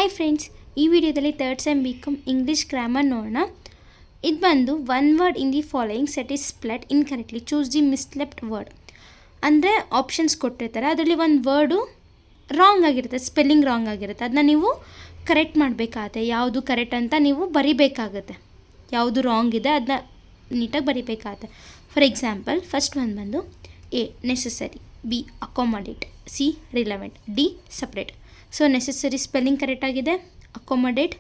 Hi friends, ಈ ವಿಡಿಯೋದಲ್ಲಿ third sem BCom English grammar ನೋಡೋಣ. ಇದು ಬಂದು one word in the following set is spelt incorrectly, choose the misspelt word. ಅಂದರೆ options ಕೊಟ್ಟಿರ್ತಾರೆ, ಅದರಲ್ಲಿ ಒಂದು ವರ್ಡು ರಾಂಗ್ ಆಗಿರುತ್ತೆ, ಸ್ಪೆಲ್ಲಿಂಗ್ ರಾಂಗ್ ಆಗಿರುತ್ತೆ. ಅದನ್ನ ನೀವು ಕರೆಕ್ಟ್ ಮಾಡಬೇಕಾಗತ್ತೆ. ಯಾವುದು ಕರೆಕ್ಟ್ ಅಂತ ನೀವು ಬರಿಬೇಕಾಗತ್ತೆ. ಯಾವುದು ರಾಂಗ್ ಇದೆ ಅದನ್ನ ನೀಟಾಗಿ ಬರಿಬೇಕಾಗತ್ತೆ. ಫಾರ್ ಎಕ್ಸಾಂಪಲ್, ಫಸ್ಟ್ ಒಂದು ಬಂದು A necessary, B accommodate, C relevant, D separate. So necessary spelling ಕರೆಕ್ಟಾಗಿದೆ. ಅಕೊಮಡೇಟ್,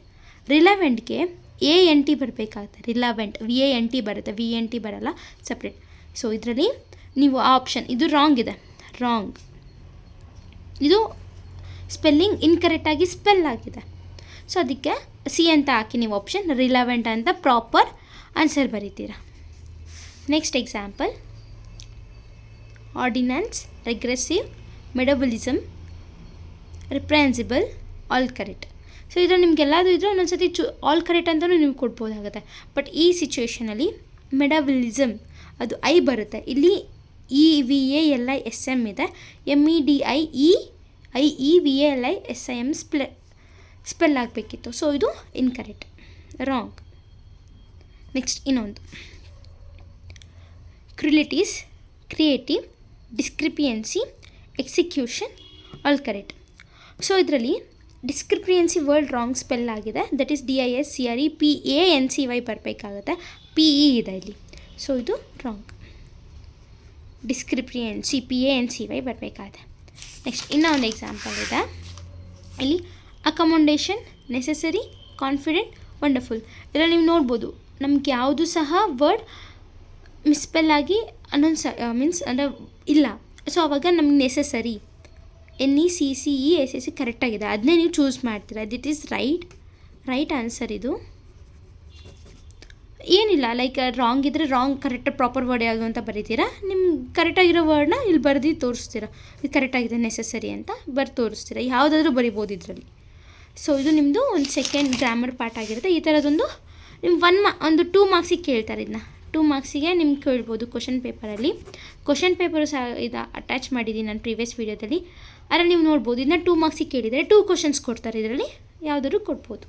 ರಿಲೆವೆಂಟ್ಗೆ ANT ಬರಬೇಕಾಗುತ್ತೆ. ರಿಲೆವೆಂಟ್ VANT ಬರುತ್ತೆ, VNT ಬರಲ್ಲ, ಸಪ್ರೇಟ್. ಸೊ ಇದರಲ್ಲಿ ನೀವು ಆ ಆಪ್ಷನ್ ಇದು ರಾಂಗ್ ಇದೆ, ರಾಂಗ್, ಇದು ಸ್ಪೆಲ್ಲಿಂಗ್ ಇನ್ಕರೆಕ್ಟಾಗಿ ಸ್ಪೆಲ್ ಆಗಿದೆ. ಸೊ ಅದಕ್ಕೆ ಸಿ ಅಂತ ಹಾಕಿ ನೀವು ಆಪ್ಷನ್ ರಿಲೆವೆಂಟ್ ಅಂತ ಪ್ರಾಪರ್ ಆನ್ಸರ್ ಬರೀತೀರಾ. Next example, ordinance, regressive, metabolism, reprehensible, all correct. So ಇದು ನಿಮಗೆಲ್ಲದು ಇದ್ದರೆ ಒಂದೊಂದ್ಸತಿ ಆಲ್ ಕರೆಕ್ಟ್ ಅಂತಲೂ ನೀವು ಕೊಡ್ಬೋದಾಗುತ್ತೆ. ಬಟ್ ಈ ಸಿಚುವೇಷನಲ್ಲಿ ಮೆಟಬಲಿಸಮ್ ಅದು ಐ ಬರುತ್ತೆ, ಇಲ್ಲಿ EVALISM ಇದೆ, MEDIEIEVALISIM ಸ್ಪೆಲ್ ಆಗಬೇಕಿತ್ತು. ಸೊ ಇದು ಇನ್ಕರೆಕ್ಟ್, ರಾಂಗ್. ನೆಕ್ಸ್ಟ್ ಇನ್ನೊಂದು, ಕ್ರಿಲಿಟೀಸ್, creative, discrepancy, execution, all correct. So ಇದರಲ್ಲಿ ಡಿಸ್ಕ್ರಿಪಿಯನ್ಸಿ ವರ್ಡ್ ರಾಂಗ್ ಸ್ಪೆಲ್ ಆಗಿದೆ, ದಟ್ ಈಸ್ DISCREPANCY ಬರಬೇಕಾಗುತ್ತೆ, PE ಇದೆ ಇಲ್ಲಿ. ಸೊ ಇದು ರಾಂಗ್, ಡಿಸ್ಕ್ರಿಪಿಯನ್ಸಿ PANCY ಬರಬೇಕಾಗುತ್ತೆ. ನೆಕ್ಸ್ಟ್ ಇನ್ನೂ ಒಂದು ಎಕ್ಸಾಂಪಲ್ ಇದೆ, ಇಲ್ಲಿ ಅಕಮೊಡೇಷನ್, ನೆಸೆಸರಿ, ಕಾನ್ಫಿಡೆಂಟ್, ವಂಡರ್ಫುಲ್. ಇದರಲ್ಲಿ ನೀವು ನೋಡ್ಬೋದು ನಮ್ಗೆ ಯಾವುದು ಸಹ ವರ್ಡ್ ಮಿಸ್ಪೆಲ್ ಆಗಿ ಮೀನ್ಸ್ ಅಂದರೆ ಇಲ್ಲ. ಸೊ ಆವಾಗ ನಮ್ಗೆ ನೆಸೆಸರಿ NECCESSE ಕರೆಕ್ಟಾಗಿದೆ, ಅದನ್ನೇ ನೀವು ಚೂಸ್ ಮಾಡ್ತೀರಾ. That is right answer. ಇದು ಏನಿಲ್ಲ, ಲೈಕ್ ರಾಂಗ್ ಇದ್ದರೆ ರಾಂಗ್, ಕರೆಕ್ಟ್ ಪ್ರಾಪರ್ ವರ್ಡ್ ಯಾವುದು ಅಂತ ಬರೀತೀರಾ. ನಿಮ್ಗೆ ಕರೆಕ್ಟಾಗಿರೋ ವರ್ಡ್ನ ಇಲ್ಲಿ ಬರೆದು ತೋರಿಸ್ತೀರಾ, ಇದು ಕರೆಕ್ಟಾಗಿದೆ ನೆಸೆಸರಿ ಅಂತ ಬರೆದು ತೋರಿಸ್ತೀರಾ. ಯಾವುದಾದ್ರೂ ಬರಿಬೋದು ಇದರಲ್ಲಿ. ಸೊ ಇದು ನಿಮ್ಮದು ಒಂದು ಸೆಕೆಂಡ್ ಗ್ರಾಮರ್ ಪಾರ್ಟ್ ಆಗಿರುತ್ತೆ. ಈ ಥರದೊಂದು ನಿಮ್ಮ ಒಂದು 2 ಮಾರ್ಕ್ಸಿಗೆ ಕೇಳ್ತಾರೆ. ಇದನ್ನ 2 ಮಾರ್ಕ್ಸಿಗೆ ನಿಮ್ಗೆ ಕೇಳ್ಬೋದು ಕ್ವಶನ್ ಪೇಪರಲ್ಲಿ. ಕ್ವಶನ್ ಪೇಪರು ಸಹ ಇದು ಅಟ್ಯಾಚ್ ಮಾಡಿದ್ದೀನಿ ನಾನು ಪ್ರೀವಿಯಸ್ ವೀಡಿಯೋದಲ್ಲಿ. ಅದರಲ್ಲಿ ನೀವು ನೋಡ್ಬೋದು, ಇದನ್ನ 2 ಮಾರ್ಕ್ಸಿಗೆ ಕೇಳಿದರೆ 2 ಕ್ವಶನ್ಸ್ ಕೊಡ್ತಾರೆ, ಇದರಲ್ಲಿ ಯಾವುದಾದ್ರೂ ಕೊಡ್ಬೋದು.